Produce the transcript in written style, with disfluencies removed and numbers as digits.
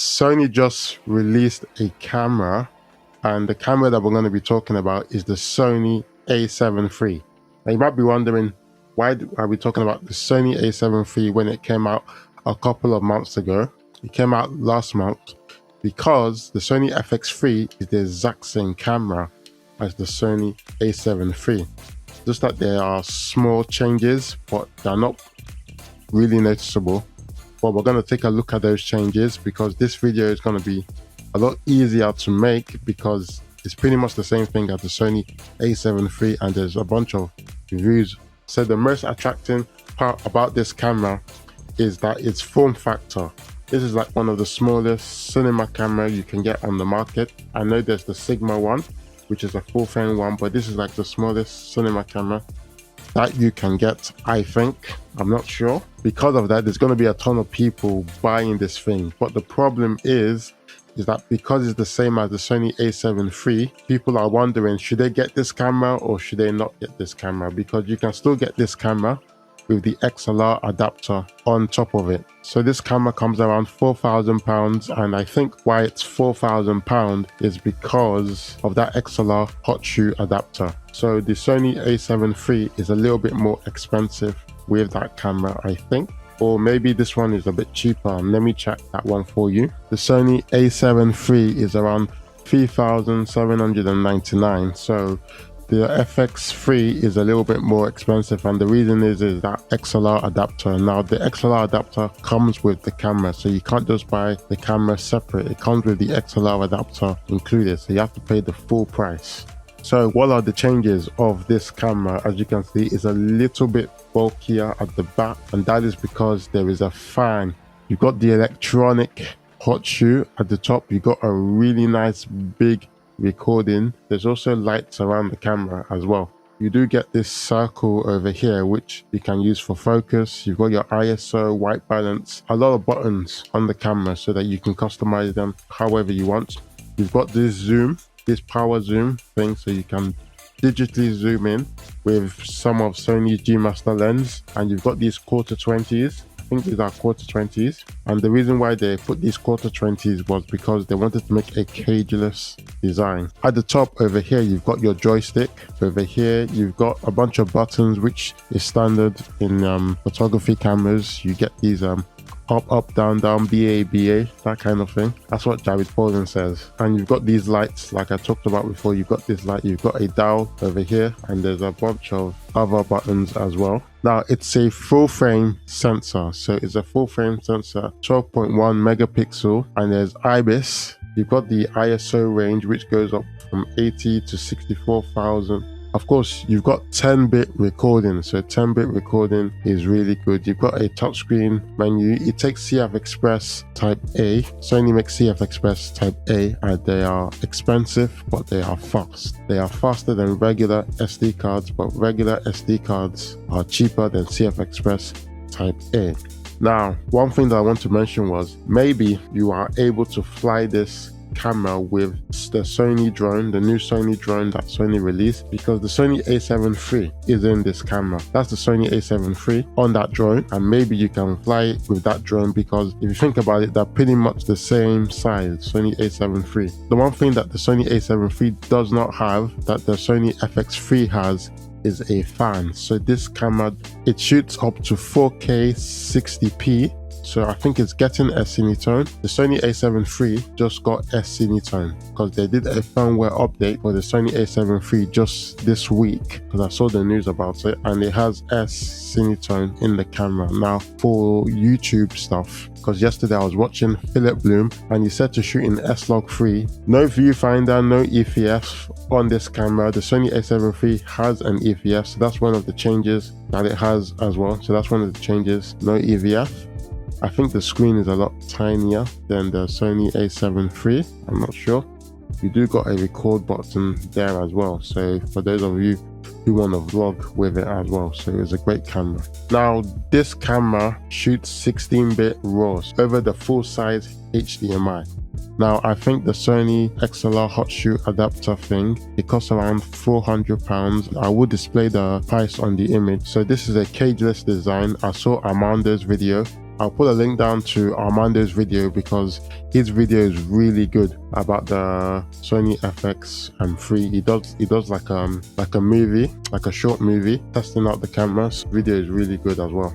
Sony just released a camera, and the camera that we're going to be talking about is the Sony a7 III. Now you might be wondering, why are we talking about the Sony a7 III when it came out a couple of months ago? It came out last month because the Sony FX3 is the exact same camera as the Sony a7 III. Just that there are small changes, but they're not really noticeable. But we're going to take a look at those changes because this video is going to be a lot easier to make because it's pretty much the same thing as the Sony a7 III, and there's a bunch of reviews. So the most attracting part about this camera is that its form factor. This is like one of the smallest cinema camera you can get on the market. I know there's the Sigma one, which is a full frame one, but this is like the smallest cinema camera that you can get, I think. I'm not sure. Because of that, there's going to be a ton of people buying this thing. But the problem is that because it's the same as the Sony a7 III, people are wondering, should they get this camera or should they not get this camera? Because you can still get this camera with the XLR adapter on top of it. So this camera comes around £4,000, and I think why it's £4,000 is because of that XLR hot shoe adapter. So the Sony a7 III is a little bit more expensive with that camera, I think. Or maybe this one is a bit cheaper. Let me check that one for you. The Sony a7 III is around $3,799. So the FX3 is a little bit more expensive, and the reason is that XLR adapter. Now the XLR adapter comes with the camera, so you can't just buy the camera separate. It comes with the XLR adapter included, so you have to pay the full price. So what are the changes of this camera? As you can see, it's a little bit bulkier at the back, and that is because there is a fan. You've got the electronic hot shoe at the top. You've got a really nice big recording. There's also lights around the camera as well. You do get this circle over here which you can use for focus. You've got your ISO, white balance, a lot of buttons on the camera so that you can customize them however you want. You've got this zoom, this power zoom thing, so you can digitally zoom in with some of Sony's G Master lens, and you've got these quarter 20s. I think these are quarter 20s, and the reason why they put these quarter 20s was because they wanted to make a cageless design. At the top over here you've got your joystick. Over here you've got a bunch of buttons, which is standard in photography cameras. You get these up, down, BA, that kind of thing. That's what Jared Polin says. And you've got these lights like I talked about before. You've got this light, you've got a dial over here, and there's a bunch of other buttons as well. Now it's a full frame sensor, so it's a full frame sensor, 12.1 megapixel, and there's IBIS. You've got the ISO range, which goes up from 80 to 64,000. Of course, you've got 10-bit recording, so 10-bit recording is really good. You've got a touchscreen menu. It takes CF Express Type A. Sony makes CF Express Type A, and they are expensive, but they are fast. They are faster than regular SD cards, but regular SD cards are cheaper than CF Express Type A. Now, one thing that I want to mention was maybe you are able to fly this camera with the Sony drone, the new Sony drone that Sony released, because the Sony a7 III is in this camera. That's the Sony a7 III on that drone, and maybe you can fly it with that drone, because if you think about it, they're pretty much the same size, Sony a7 III. The one thing that the Sony a7 III does not have that the Sony FX3 has is a fan. So this camera, it shoots up to 4K 60p. So I think it's getting S-Cinetone. The Sony a7 III just got S-Cinetone because they did a firmware update for the Sony a7 III just this week, because I saw the news about it, and it has S-Cinetone in the camera. Now for YouTube stuff, because yesterday I was watching Philip Bloom and he said to shoot in S-Log3. No viewfinder, no EFF on this camera. The Sony a7 III has an EFF, so that's one of the changes that it has as well. So that's one of the changes, no EVF. I think the screen is a lot tinier than the Sony a7 III. I'm not sure. You do got a record button there as well, so for those of you who want to vlog with it as well, so it's a great camera. Now this camera shoots 16-bit RAW over the full-size HDMI. Now I think the Sony XLR hot shoe adapter thing, it costs around £400. I will display the price on the image. So this is a cageless design. I saw Amanda's video I'll put a link down to Armando's video because his video is really good about the Sony FX3. He does like a movie, like a short movie, testing out the cameras. Video is really good as well.